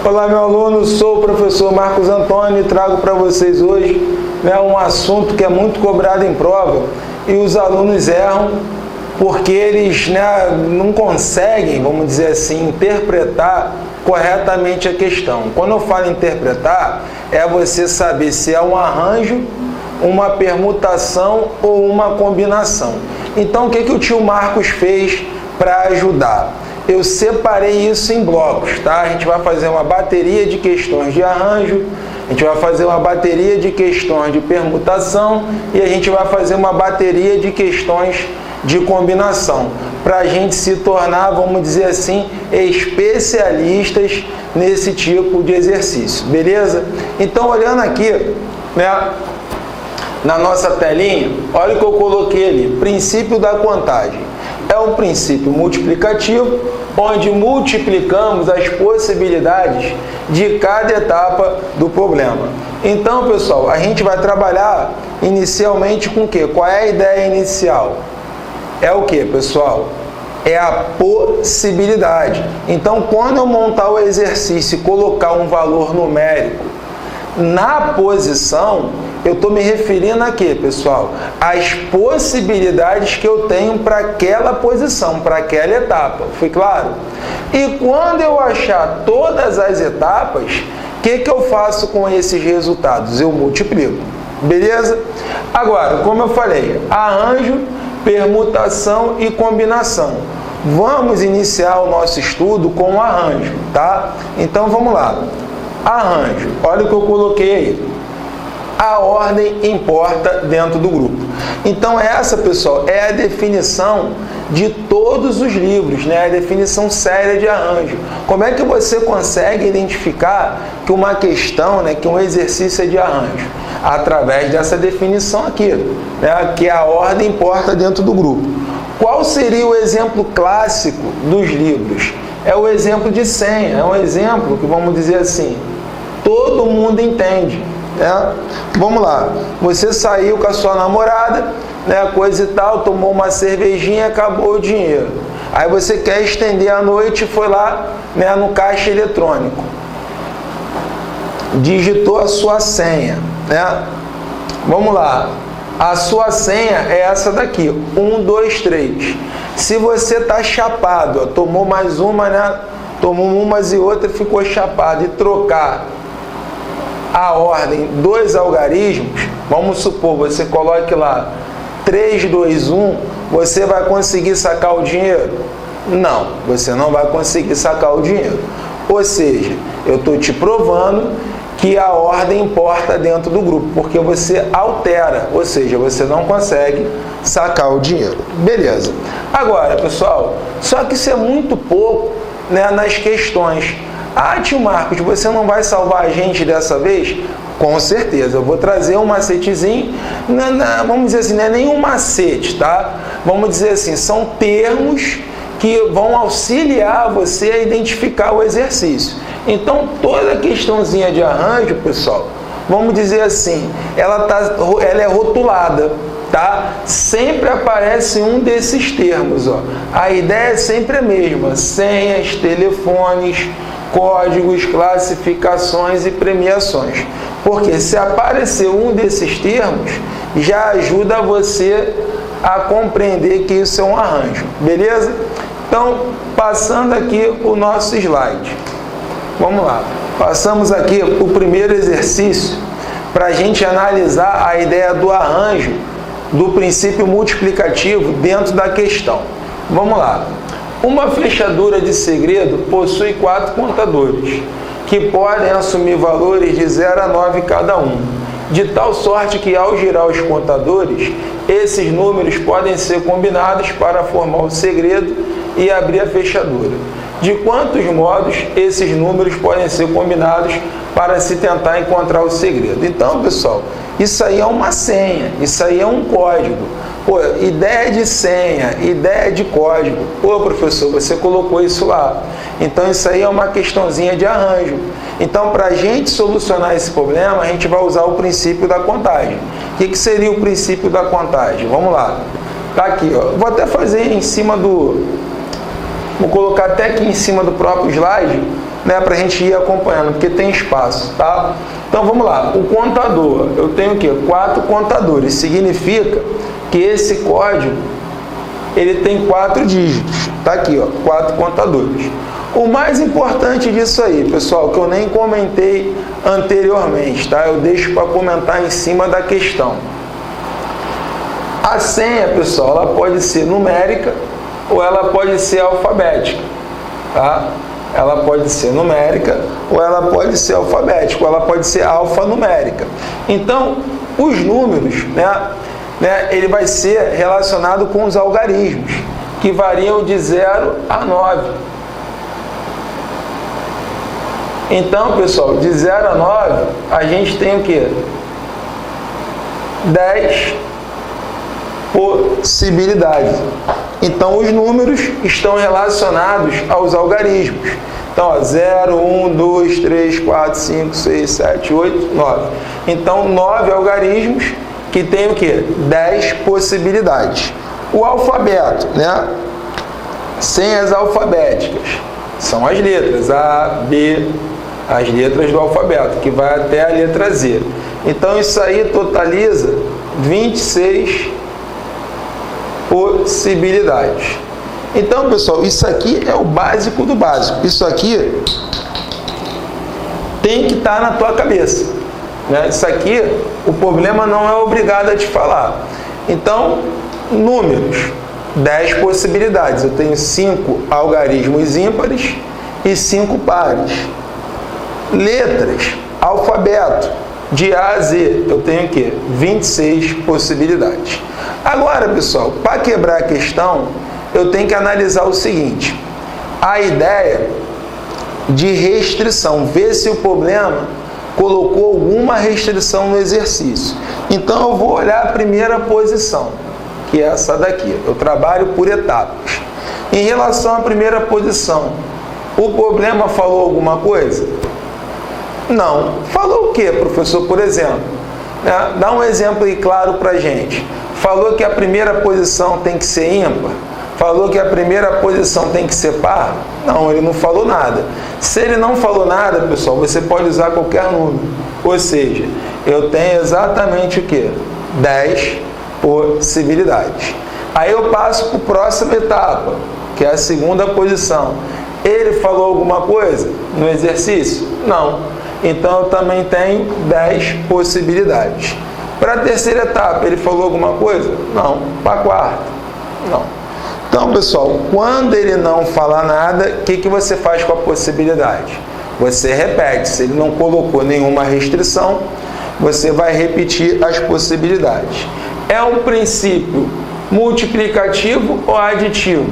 Olá, meu aluno, sou o professor Marcos Antônio e trago para vocês hoje um assunto que é muito cobrado em prova e os alunos erram porque eles não conseguem, vamos dizer assim, interpretar corretamente a questão. Quando eu falo interpretar, é você saber se é um arranjo, uma permutação ou uma combinação. Então, o que o tio Marcos fez para ajudar? Eu separei isso em blocos, tá? A gente vai fazer uma bateria de questões de arranjo, a gente vai fazer uma bateria de questões de permutação e a gente vai fazer uma bateria de questões de combinação, para a gente se tornar, vamos dizer assim, especialistas nesse tipo de exercício, beleza? Então, olhando aqui, na nossa telinha, olha o que eu coloquei ali, princípio da contagem. É um princípio multiplicativo, onde multiplicamos as possibilidades de cada etapa do problema. Então, pessoal, a gente vai trabalhar inicialmente com o quê? Qual é a ideia inicial? É o que, pessoal? É a possibilidade. Então, quando eu montar o exercício e colocar um valor numérico na posição, eu estou me referindo a quê, pessoal? As possibilidades que eu tenho para aquela posição, para aquela etapa. Foi claro? E quando eu achar todas as etapas, o que eu faço com esses resultados? Eu multiplico. Beleza? Agora, como eu falei, arranjo, permutação e combinação. Vamos iniciar o nosso estudo com o arranjo, tá? Então, vamos lá. Arranjo. Olha o que eu coloquei aí. A ordem importa dentro do grupo. Então, essa, pessoal, é a definição de todos os livros, a definição séria de arranjo. Como é que você consegue identificar que uma questão, que um exercício é de arranjo? Através dessa definição aqui, que a ordem importa dentro do grupo. Qual seria o exemplo clássico dos livros? É o exemplo de senha, é um exemplo que, vamos dizer assim, todo mundo entende. Vamos lá, você saiu com a sua namorada, coisa e tal, tomou uma cervejinha, acabou o dinheiro. Aí você quer estender a noite e foi lá no caixa eletrônico. Digitou a sua senha. Vamos lá, a sua senha é essa daqui, 1, 2, 3. Se você está chapado, tomou mais uma, tomou umas e outras, ficou chapado, e trocar a ordem dos algarismos, vamos supor, você coloque lá 3, 2, 1, você vai conseguir sacar o dinheiro? Não, você não vai conseguir sacar o dinheiro. Ou seja, eu estou te provando que a ordem importa dentro do grupo, porque você altera, ou seja, você não consegue sacar o dinheiro. Beleza. Agora, pessoal, só que isso é muito pouco nas questões. Ah, tio Marcos, você não vai salvar a gente dessa vez? Com certeza, eu vou trazer um macetezinho, vamos dizer assim, não é nenhum macete, tá? Vamos dizer assim, são termos que vão auxiliar você a identificar o exercício. Então, toda questãozinha de arranjo, pessoal, vamos dizer assim, ela é rotulada, tá? Sempre aparece um desses termos, ó. A ideia é sempre a mesma, senhas, telefones, códigos, classificações e premiações. Porque se aparecer um desses termos, já ajuda você a compreender que isso é um arranjo, beleza? Então, passando aqui o nosso slide. Vamos lá. Passamos aqui o primeiro exercício para a gente analisar a ideia do arranjo do princípio multiplicativo dentro da questão. Vamos lá. Uma fechadura de segredo possui 4 contadores, que podem assumir valores de 0 a 9 cada um, de tal sorte que, ao girar os contadores, esses números podem ser combinados para formar o segredo e abrir a fechadura. De quantos modos esses números podem ser combinados para se tentar encontrar o segredo? Então, pessoal, isso aí é uma senha, isso aí é um código. Pô, ideia de senha, ideia de código. Pô, professor, você colocou isso lá. Então, isso aí é uma questãozinha de arranjo. Então, para a gente solucionar esse problema, a gente vai usar o princípio da contagem. O que seria o princípio da contagem? Vamos lá. Tá aqui, ó. Vou até fazer em cima do... Vou colocar até aqui em cima do próprio slide, né, para a gente ir acompanhando, porque tem espaço, tá? Então vamos lá, o contador, eu tenho o quê? 4 contadores, significa que esse código, ele tem 4 dígitos, tá aqui, ó, 4 contadores. O mais importante disso aí, pessoal, que eu nem comentei anteriormente, tá? Eu deixo para comentar em cima da questão. A senha, pessoal, ela pode ser numérica ou ela pode ser alfabética, tá? Ela pode ser numérica ou ela pode ser alfabética, ou ela pode ser alfanumérica. Então, os números, ele vai ser relacionado com os algarismos, que variam de 0 a 9. Então, pessoal, de 0 a 9, a gente tem o quê? 10 possibilidades. Então, os números estão relacionados aos algarismos. Então, ó, 0, 1, 2, 3, 4, 5, 6, 7, 8, 9. Então, 9 algarismos que tem o quê? 10 possibilidades. O alfabeto, né? Senhas alfabéticas são as letras A, B, as letras do alfabeto, que vai até a letra Z. Então, isso aí totaliza 26 possibilidades. Então, pessoal, isso aqui é o básico do básico. Isso aqui tem que estar na tua cabeça, né? Isso aqui, o problema não é obrigado a te falar. Então, números, 10 possibilidades. Eu tenho 5 algarismos ímpares e 5 pares. Letras, alfabeto, de A a Z, eu tenho o quê? 26 possibilidades. Agora, pessoal, para quebrar a questão, eu tenho que analisar o seguinte: a ideia de restrição, ver se o problema colocou alguma restrição no exercício. Então, eu vou olhar a primeira posição, que é essa daqui. Eu trabalho por etapas. Em relação à primeira posição, o problema falou alguma coisa? Não. Falou o quê, professor? Por exemplo, né? Dá um exemplo aí claro para a gente. Falou que a primeira posição tem que ser ímpar? Falou que a primeira posição tem que ser par? Não, ele não falou nada. Se ele não falou nada, pessoal, você pode usar qualquer número. Ou seja, eu tenho exatamente o quê? 10 possibilidades. Aí eu passo para a próxima etapa, que é a segunda posição. Ele falou alguma coisa no exercício? Não. Então, eu também tenho 10 possibilidades. Para a terceira etapa, ele falou alguma coisa? Não. Para a quarta? Não. Então, pessoal, quando ele não falar nada, o que você faz com a possibilidade? Você repete. Se ele não colocou nenhuma restrição, você vai repetir as possibilidades. É um princípio multiplicativo ou aditivo?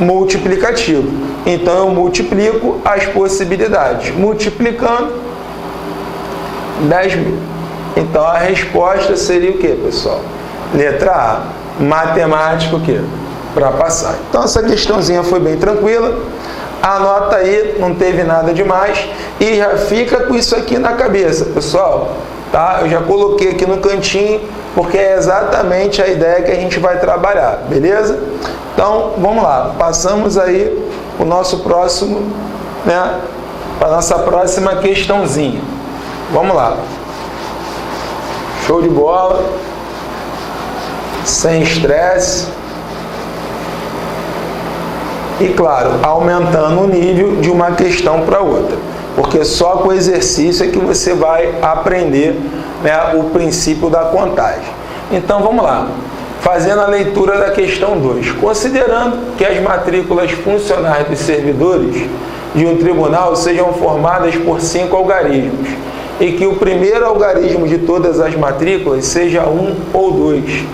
Multiplicativo. Então, eu multiplico as possibilidades. Multiplicando, 10.000. Então, a resposta seria o que, pessoal? Letra A. Matemática, o quê? Para passar. Então, essa questãozinha foi bem tranquila. Anota aí, não teve nada demais. E já fica com isso aqui na cabeça, pessoal. Tá? Eu já coloquei aqui no cantinho, porque é exatamente a ideia que a gente vai trabalhar. Beleza? Então, vamos lá. Passamos aí o nosso próximo, né? Para a nossa próxima questãozinha. Vamos lá. Show de bola. Sem estresse. E, claro, aumentando o nível de uma questão para outra. Porque só com o exercício é que você vai aprender, né, o princípio da contagem. Então, vamos lá. Fazendo a leitura da questão 2. Considerando que as matrículas funcionais dos servidores de um tribunal sejam formadas por 5 algarismos e que o primeiro algarismo de todas as matrículas seja 1 ou 2,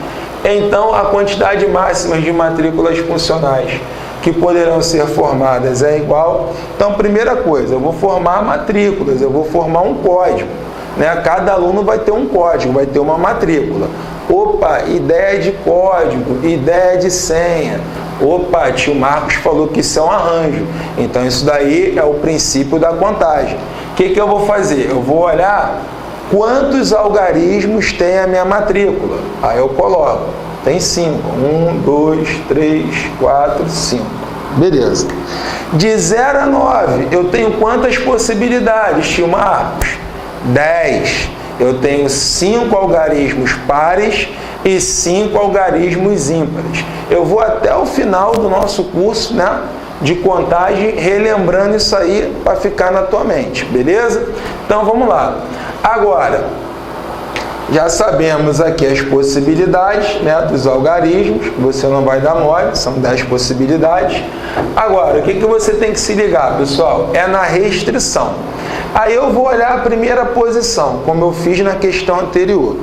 então a quantidade máxima de matrículas funcionais que poderão ser formadas é igual. Então, primeira coisa, eu vou formar matrículas, eu vou formar um código, né? Cada aluno vai ter um código, vai ter uma matrícula. Opa, ideia de código, ideia de senha. Opa, tio Marcos falou que isso é um arranjo. Então, isso daí é o princípio da contagem. O que eu vou fazer? Eu vou olhar quantos algarismos tem a minha matrícula. Aí eu coloco Tem 5. 1, 2, 3, 4, 5. Beleza. De 0 a 9, eu tenho quantas possibilidades, tio Marcos? 10. Eu tenho 5 algarismos pares e 5 algarismos ímpares. Eu vou até o final do nosso curso, né, de contagem, relembrando isso aí para ficar na tua mente, beleza? Então vamos lá. Agora, já sabemos aqui as possibilidades, né, dos algarismos, você não vai dar mole, são 10 possibilidades. Agora, o que você tem que se ligar, pessoal? É na restrição. Aí eu vou olhar a primeira posição, como eu fiz na questão anterior.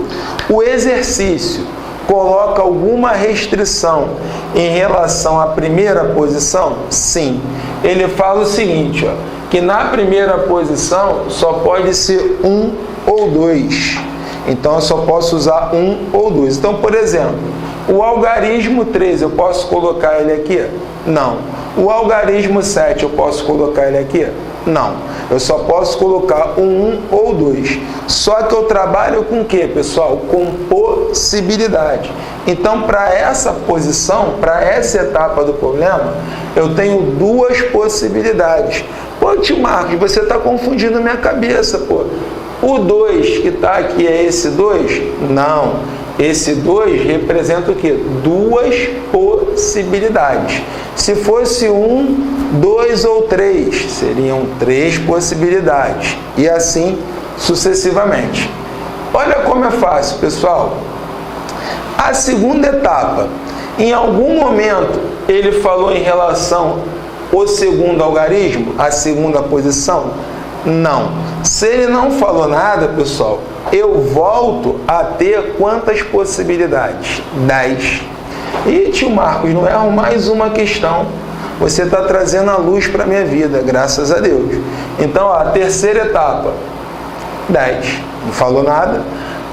O exercício coloca alguma restrição em relação à primeira posição? Sim. Ele fala o seguinte, ó, que na primeira posição só pode ser 1 ou 2. Então, eu só posso usar 1 ou 2. Então, por exemplo, o algarismo 13, eu posso colocar ele aqui? Não. O algarismo 7, eu posso colocar ele aqui? Não. Eu só posso colocar 1 ou 2. Só que eu trabalho com o quê, pessoal? Com possibilidade. Então, para essa posição, para essa etapa do problema, eu tenho 2 possibilidades. Pô, tio Marcos, você está confundindo minha cabeça, pô. O 2 que está aqui é esse 2? Não. Esse 2 representa o quê? 2 possibilidades. Se fosse 1, 2 ou 3, seriam 3 possibilidades. E assim sucessivamente. Olha como é fácil, pessoal. A segunda etapa, em algum momento, ele falou em relação ao segundo algarismo, a segunda posição? Não. Se ele não falou nada, pessoal, eu volto a ter quantas possibilidades? 10. E, tio Marcos, não erro mais uma questão. Você está trazendo a luz para a minha vida, graças a Deus. Então, a terceira etapa, 10. Não falou nada.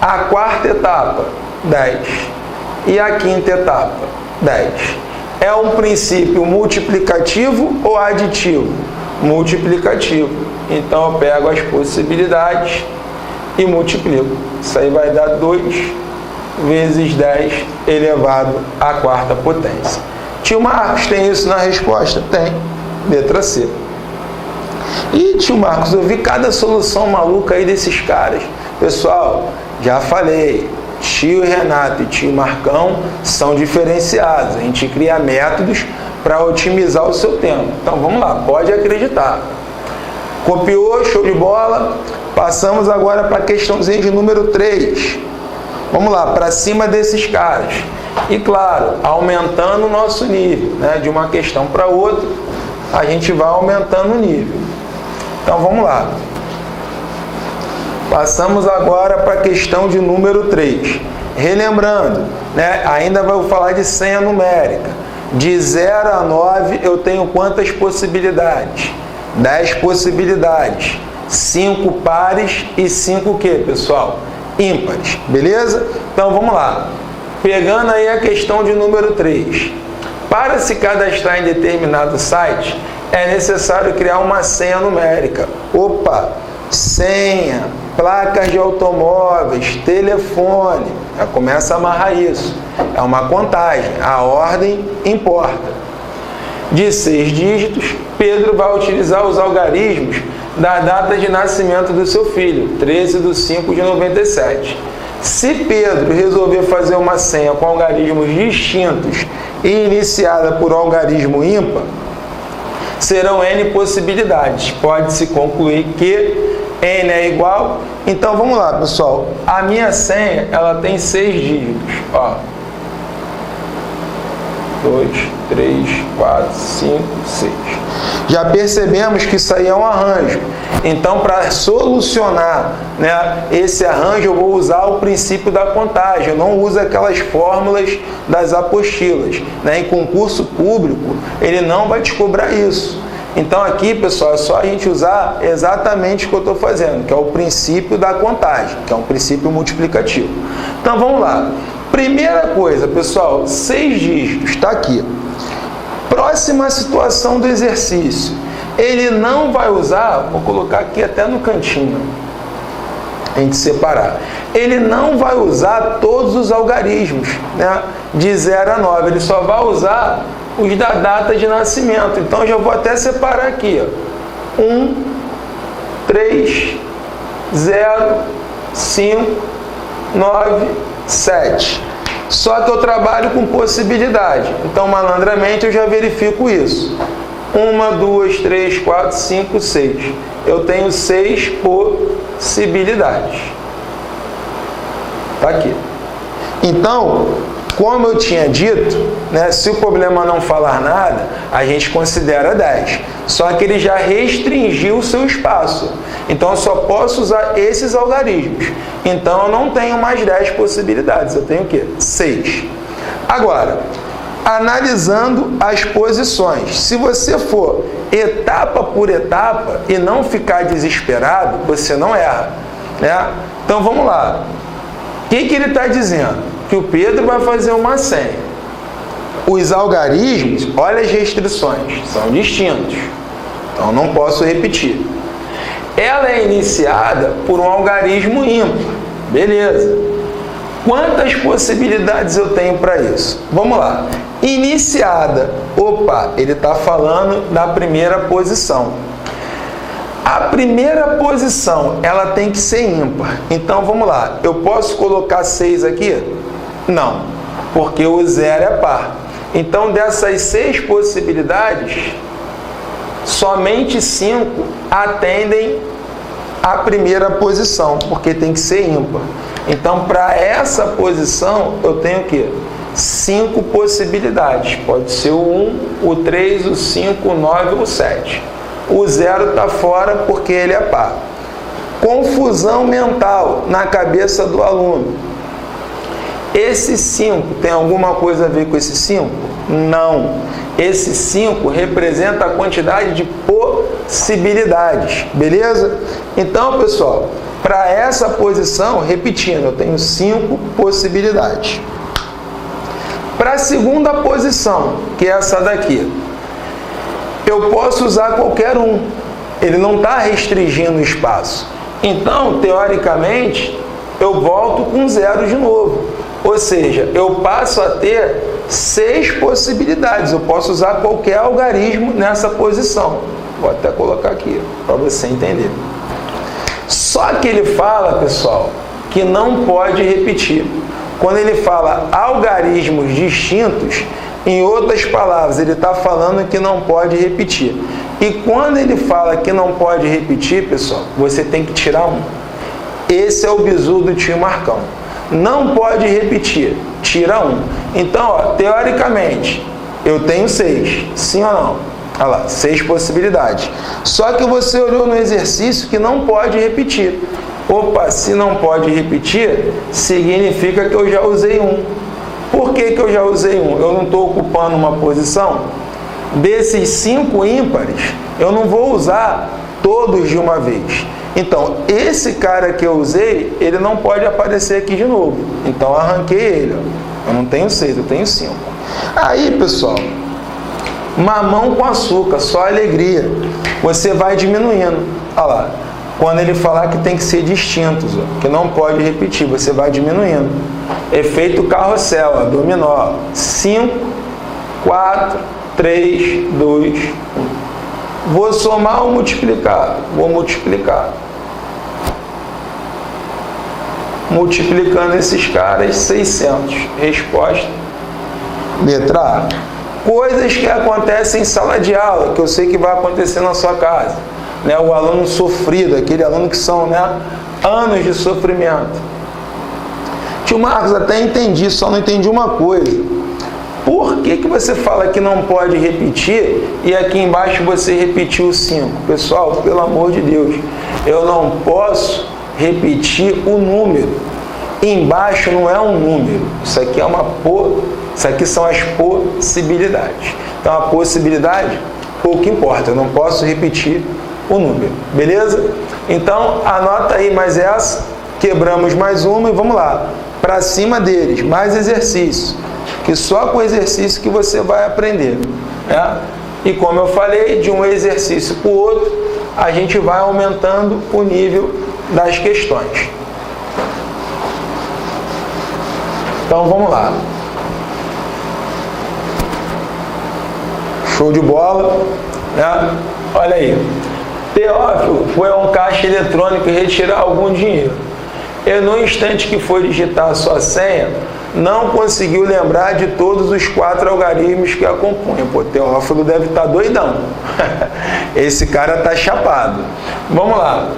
A quarta etapa, 10. E a quinta etapa, 10. É um princípio multiplicativo ou aditivo? Multiplicativo. Então, eu pego as possibilidades e multiplico. Isso aí vai dar 2 vezes 10 elevado à quarta potência. Tio Marcos, tem isso na resposta? Tem. Letra C. E, tio Marcos, eu vi cada solução maluca aí desses caras. Pessoal, já falei, tio Renato e tio Marcão são diferenciados. A gente cria métodos para otimizar o seu tempo. Então, vamos lá, pode acreditar. Copiou, show de bola. Passamos agora para a questãozinha de número 3. Vamos lá, para cima desses caras. E claro, aumentando o nosso nível, né? De uma questão para outra, a gente vai aumentando o nível. Então vamos lá. Passamos agora para a questão de número 3. Relembrando, né? Ainda vou falar de senha numérica. De 0 a 9 eu tenho quantas possibilidades? 10 possibilidades. 5 pares e 5 o quê, pessoal? Ímpares, beleza? Então vamos lá. Pegando aí a questão de número 3. Para se cadastrar em determinado site, é necessário criar uma senha numérica. Opa! Senha, placas de automóveis, telefone. Já começa a amarrar isso. É uma contagem. A ordem importa. De 6 dígitos, Pedro vai utilizar os algarismos da data de nascimento do seu filho, 13/5/97. Se Pedro resolver fazer uma senha com algarismos distintos e iniciada por algarismo ímpar, serão N possibilidades. Pode-se concluir que N é igual. Então vamos lá, pessoal. A minha senha, ela tem 6 dígitos. Ó. 2, 3, 4, 5, 6. Já percebemos que isso aí é um arranjo. Então, para solucionar, né, esse arranjo, eu vou usar o princípio da contagem. Eu não uso aquelas fórmulas das apostilas. Né? Em concurso público, ele não vai te cobrar isso. Então, aqui, pessoal, é só a gente usar exatamente o que eu estou fazendo, que é o princípio da contagem, que é um princípio multiplicativo. Então, vamos lá. Primeira coisa, pessoal, 6 dígitos, está aqui. Próxima situação do exercício. Ele não vai usar, vou colocar aqui até no cantinho. a gente separar. Ele não vai usar todos os algarismos, né, de 0 a 9, ele só vai usar os da data de nascimento. Então eu já vou até separar aqui, ó. 1, 3, 0, 5, 9, 7. Só que eu trabalho com possibilidade. Então, malandramente, eu já verifico isso. 1, 2, 3, 4, 5, 6. Eu tenho 6 possibilidades. Tá aqui. Então, como eu tinha dito, né, se o problema não falar nada, a gente considera 10. Só que ele já restringiu o seu espaço. Então, eu só posso usar esses algarismos. Então, eu não tenho mais 10 possibilidades. Eu tenho o quê? 6. Agora, analisando as posições. Se você for etapa por etapa e não ficar desesperado, você não erra, né? Então, vamos lá. O que ele está dizendo? Que o Pedro vai fazer uma senha. Os algarismos, olha as restrições, são distintos. Então, não posso repetir. Ela é iniciada por um algarismo ímpar. Beleza. Quantas possibilidades eu tenho para isso? Vamos lá. Iniciada. Opa, ele está falando da primeira posição. A primeira posição, ela tem que ser ímpar. Então, vamos lá. Eu posso colocar 6 aqui? Não, porque o 0 é par. Então, dessas 6 possibilidades, somente 5 atendem à primeira posição, porque tem que ser ímpar. Então, para essa posição, eu tenho o quê? 5 possibilidades. Pode ser o 1, o 3, o 5, o 9 ou o 7. O 0 está fora porque ele é par. Confusão mental na cabeça do aluno. Esse 5 tem alguma coisa a ver com esse 5? Não. Esse 5 representa a quantidade de possibilidades. Beleza? Então, pessoal, para essa posição, repetindo, eu tenho 5 possibilidades. Para a segunda posição, que é essa daqui, eu posso usar qualquer um. Ele não está restringindo o espaço. Então, teoricamente, eu volto com 0 de novo. Ou seja, eu passo a ter 6 possibilidades. Eu posso usar qualquer algarismo nessa posição. Vou até colocar aqui, para você entender. Só que ele fala, pessoal, que não pode repetir. Quando ele fala algarismos distintos, em outras palavras, ele está falando que não pode repetir. E quando ele fala que não pode repetir, pessoal, você tem que tirar um. Esse é o bizu do tio Marcão. Não pode repetir, tira um. Então, ó, teoricamente, eu tenho 6, sim ou não? Olha lá, 6 possibilidades. Só que você olhou no exercício que não pode repetir. Opa, se não pode repetir, significa que eu já usei um. Por que eu já usei um? Eu não estou ocupando uma posição? Desses 5 ímpares, eu não vou usar todos de uma vez. Então, esse cara que eu usei, ele não pode aparecer aqui de novo. Então, eu arranquei ele. Ó. Eu não tenho 6, eu tenho 5. Aí, pessoal, mamão com açúcar, só alegria. Você vai diminuindo. Olha lá. Quando ele falar que tem que ser distintos, ó, que não pode repetir, você vai diminuindo. Efeito carrossel, ó, dominó. 5, 4, 3, 2, 1. Vou somar ou multiplicar? Vou multiplicar. Multiplicando esses caras, 600. Resposta, letra A. Coisas que acontecem em sala de aula, que eu sei que vai acontecer na sua casa. Né? O aluno sofrido, aquele aluno que são, né, anos de sofrimento. Tio Marcos, até entendi, só não entendi uma coisa. Por que você fala que não pode repetir e aqui embaixo você repetiu o 5? Pessoal, pelo amor de Deus, eu não posso repetir o número. Embaixo não é um número, isso aqui é isso aqui são as possibilidades. Então a possibilidade, pouco importa, eu não posso repetir o número, beleza? Então anota aí mais essa, quebramos mais uma e vamos lá. Para cima deles, mais exercício. Que só com o exercício que você vai aprender. Né? E como eu falei, de um exercício para o outro, a gente vai aumentando o nível das questões. Então vamos lá. Show de bola, né? Olha aí. Teófilo foi a um caixa eletrônico retirar algum dinheiro. E no instante que foi digitar a sua senha, não conseguiu lembrar de todos os 4 algarismos que a compunham. Pô, Teófilo deve estar doidão. Esse cara tá chapado. Vamos lá.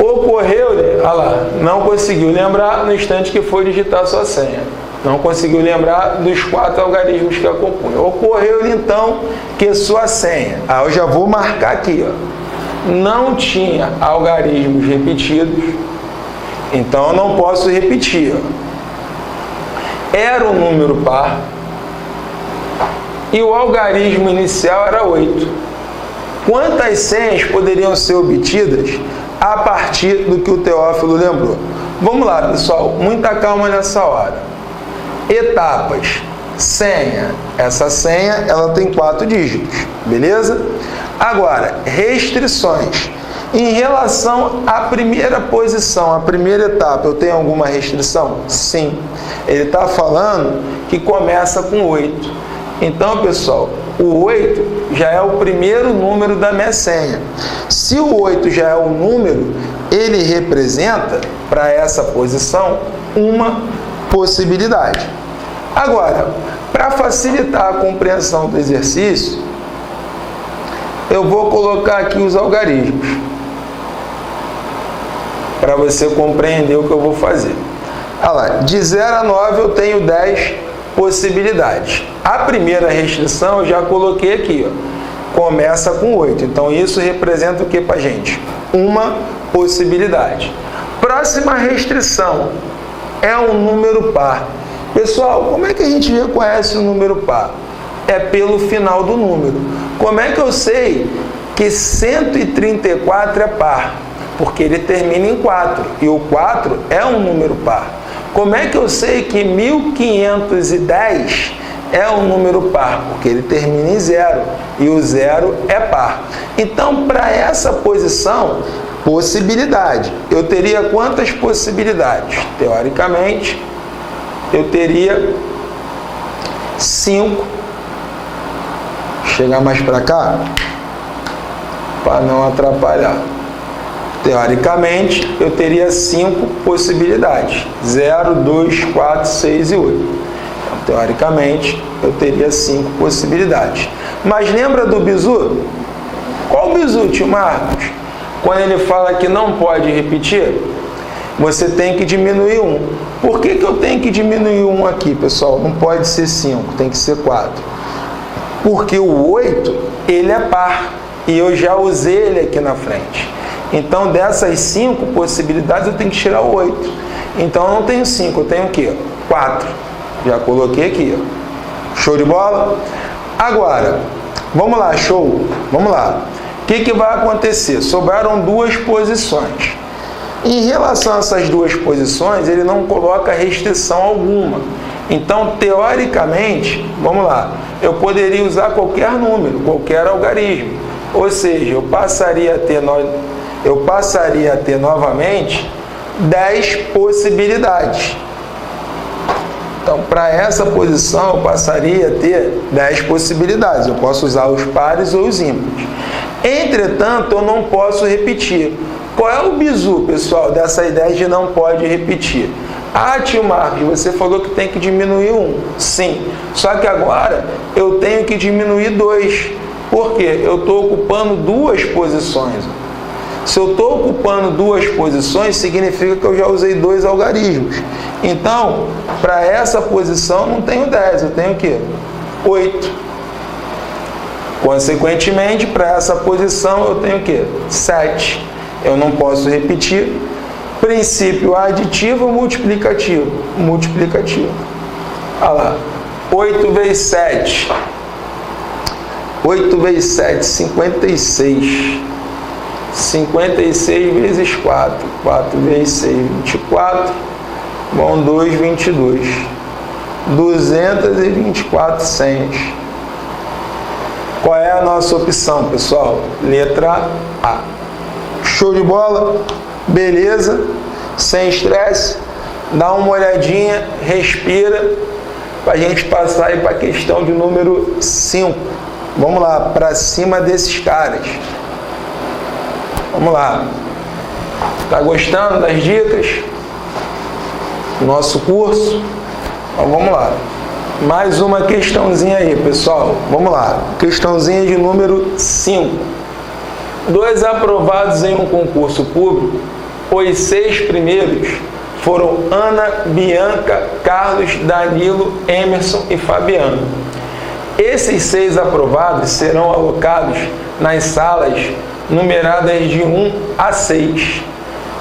Ocorreu-lhe, olha lá, não conseguiu lembrar no instante que foi digitar a sua senha. Não conseguiu lembrar dos 4 algarismos que a compunham. Ocorreu-lhe então que sua senha, eu já vou marcar aqui, ó, não tinha algarismos repetidos, então eu não posso repetir. Era um número par e o algarismo inicial era 8. Quantas senhas poderiam ser obtidas a partir do que o Teófilo lembrou? Vamos lá, pessoal, muita calma nessa hora. Etapas. Senha. Essa senha, ela tem 4 dígitos, beleza? Agora, restrições. Em relação à primeira posição, a primeira etapa, eu tenho alguma restrição? Sim. Ele está falando que começa com 8. Então, pessoal, o 8 já é o primeiro número da minha senha. Se o 8 já é o número, ele representa, para essa posição, uma possibilidade. Agora, para facilitar a compreensão do exercício, eu vou colocar aqui os algarismos, para você compreender o que eu vou fazer. Olha lá, de 0 a 9 eu tenho 10 possibilidades. A primeira restrição eu já coloquei aqui, ó, começa com 8. Então isso representa o que para a gente? Uma possibilidade. Próxima restrição é um número par. Pessoal, como é que a gente reconhece o número par? É pelo final do número. Como é que eu sei que 134 é par? Porque ele termina em 4 e o 4 é um número par. Como é que eu sei que 1510 é um número par? Porque ele termina em 0 e o 0 é par. Então, para essa posição, possibilidade, eu teria quantas possibilidades? Teoricamente, eu teria 5. Chegar mais para cá, para não atrapalhar. Teoricamente, eu teria 5 possibilidades. 0, 2, 4, 6 e 8. Então, teoricamente, eu teria 5 possibilidades. Mas lembra do bizu? Qual o bizu, tio Marcos? Quando ele fala que não pode repetir, você tem que diminuir 1. Por que eu tenho que diminuir 1 aqui, pessoal? Não pode ser 5, tem que ser 4. Porque o 8, ele é par. E eu já usei ele aqui na frente. Então, dessas 5 possibilidades, eu tenho que tirar o 8. Então, eu não tenho 5, eu tenho o quê? 4. Já coloquei aqui, ó. Show de bola? Agora, vamos lá, show. Vamos lá. O que vai acontecer? Sobraram 2 posições. Em relação a essas 2 posições, ele não coloca restrição alguma. Então, teoricamente, vamos lá, eu poderia usar qualquer número, qualquer algarismo. Ou seja, eu passaria a ter novamente 10 possibilidades. Então, para essa posição, eu passaria a ter 10 possibilidades. Eu posso usar os pares ou os ímpares. Entretanto, eu não posso repetir. Qual é o bizu, pessoal, dessa ideia de não pode repetir? Ah, tio Marcos, você falou que tem que diminuir 1. Sim, só que agora eu tenho que diminuir 2. Por quê? Eu estou ocupando 2 posições. Se eu estou ocupando 2 posições, significa que eu já usei 2 algarismos. Então, para essa posição, eu não tenho 10, eu tenho o quê? 8. Consequentemente, para essa posição, eu tenho o quê? 7. Eu não posso repetir. Princípio aditivo ou multiplicativo? Multiplicativo. Olha lá. 8 vezes 7. 8 vezes 7, 56. 56 vezes 4. 4 vezes 6, 24. Vão 2, 22. 224 senhas. Qual é a nossa opção, pessoal? Letra A. Show de bola? Beleza? Sem estresse? dá uma olhadinha, respira, para a gente passar aí para a questão de número 5. Vamos lá, para cima desses caras. Vamos lá. Tá gostando das dicas? Nosso curso? Então vamos lá. Mais uma questãozinha aí, pessoal. Vamos lá. Questãozinha de número 5. 2 aprovados em um concurso público, os 6 primeiros foram Ana, Bianca, Carlos, Danilo, Emerson e Fabiano. Esses 6 aprovados serão alocados nas salas numeradas de 1 a 6,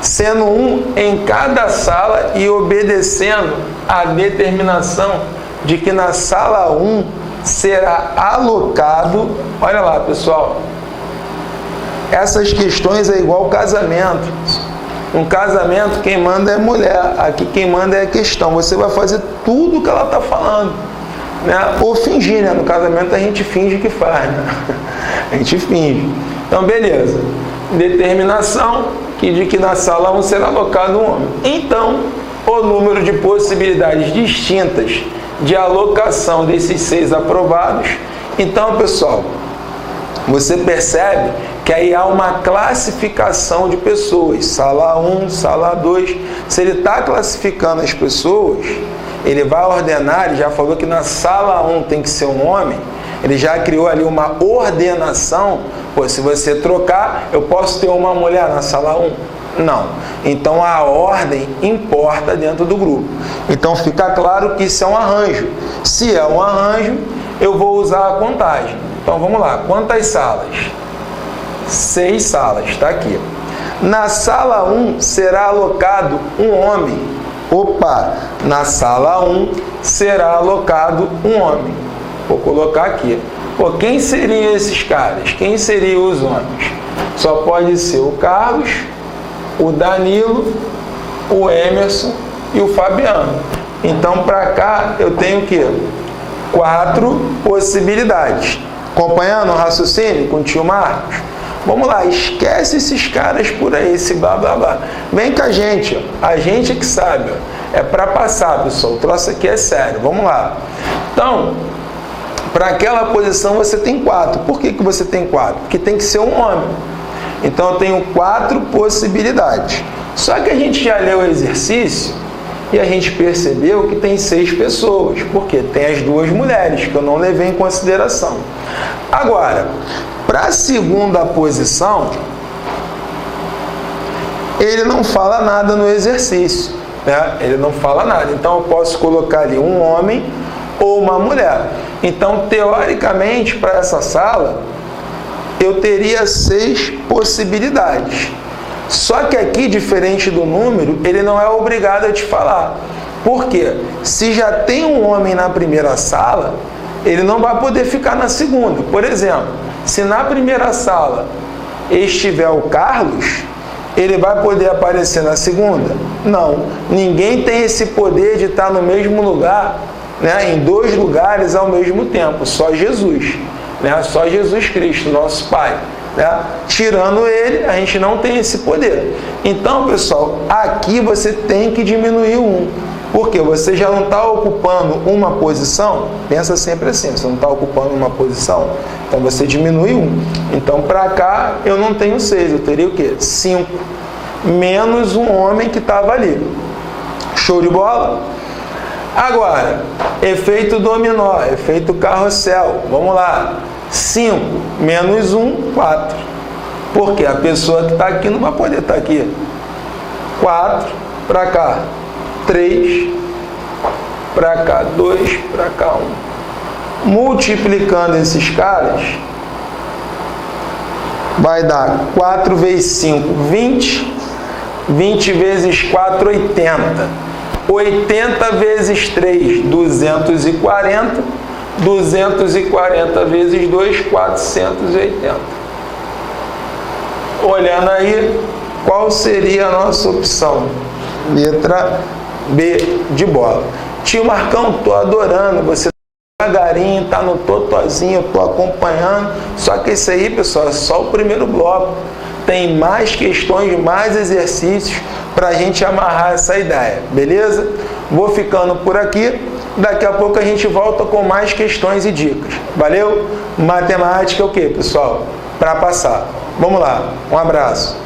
sendo um em cada sala e obedecendo à determinação de que na sala 1 será alocado, olha lá, pessoal, essas questões é igual casamento. Um casamento quem manda é mulher, aqui quem manda é a questão. Você vai fazer tudo o que ela está falando, né? Ou fingir, né? No casamento a gente finge que faz, né? A gente finge. Então, beleza. Determinação de que na sala 1 será alocado um homem. Então, o número de possibilidades distintas de alocação desses 6 aprovados. Então, pessoal, você percebe que aí há uma classificação de pessoas, sala 1, sala 2. Se ele está classificando as pessoas, ele vai ordenar, ele já falou que na sala 1 tem que ser um homem, ele já criou ali uma ordenação. Pô, se você trocar, eu posso ter uma mulher na sala 1? Não. Então a ordem importa dentro do grupo. Então fica claro que isso é um arranjo. Se é um arranjo, eu vou usar a contagem. Então vamos lá, quantas salas? 6 salas, está aqui. Na sala 1 será alocado um homem. Opa, na sala 1 será alocado um homem. Vou colocar aqui. Pô, quem seriam esses caras? Quem seriam os homens? Só pode ser o Carlos, o Danilo, o Emerson e o Fabiano. Então, para cá, eu tenho o quê? 4 possibilidades. Acompanhando o raciocínio com o tio Marcos? Vamos lá, esquece esses caras por aí, esse blá blá blá. Vem com a gente, ó. A gente que sabe, ó. É para passar, pessoal. O troço aqui é sério. Vamos lá. Então, para aquela posição você tem 4. Por que você tem 4? Porque tem que ser um homem. Então eu tenho 4 possibilidades. Só que a gente já leu o exercício e a gente percebeu que tem 6 pessoas. Porque tem as 2 mulheres, que eu não levei em consideração. Agora, para a segunda posição, ele não fala nada no exercício, né? Ele não fala nada. Então eu posso colocar ali um homem ou uma mulher. Então, teoricamente, para essa sala, eu teria 6 possibilidades. Só que aqui, diferente do número, ele não é obrigado a te falar. Por quê? Se já tem um homem na primeira sala, ele não vai poder ficar na segunda. Por exemplo, se na primeira sala estiver o Carlos, ele vai poder aparecer na segunda? Não. Ninguém tem esse poder de estar no mesmo lugar, né, em 2 lugares ao mesmo tempo. Só Jesus. Né? Só Jesus Cristo, nosso Pai. Né? Tirando ele, a gente não tem esse poder. Então, pessoal, aqui você tem que diminuir um. Porque você já não está ocupando uma posição. Pensa sempre assim, você não está ocupando uma posição, então você diminui um. Então, para cá, eu não tenho 6, eu teria o quê? 5. Menos um homem que estava ali. Show de bola? Agora, efeito dominó, efeito carrossel. Vamos lá. 5 menos 1, 4. Porque a pessoa que está aqui não vai poder estar aqui. 4 para cá. 3 para cá, 2 para cá, 1. Multiplicando esses caras, vai dar 4 vezes 5, 20. 20 vezes 4, 80. 80 vezes 3, 240. 240 vezes 2, 480. Olhando aí, qual seria a nossa opção? Letra B de bola. Tio Marcão, tô adorando, você tá devagarinho, tá no totozinho, eu tô acompanhando. Só que isso aí, pessoal, é só o primeiro bloco. Tem mais questões, mais exercícios. para a gente amarrar essa ideia, beleza? Vou ficando por aqui. Daqui a pouco a gente volta com mais questões e dicas. Valeu? Matemática é o quê, pessoal? Para passar. Vamos lá. Um abraço.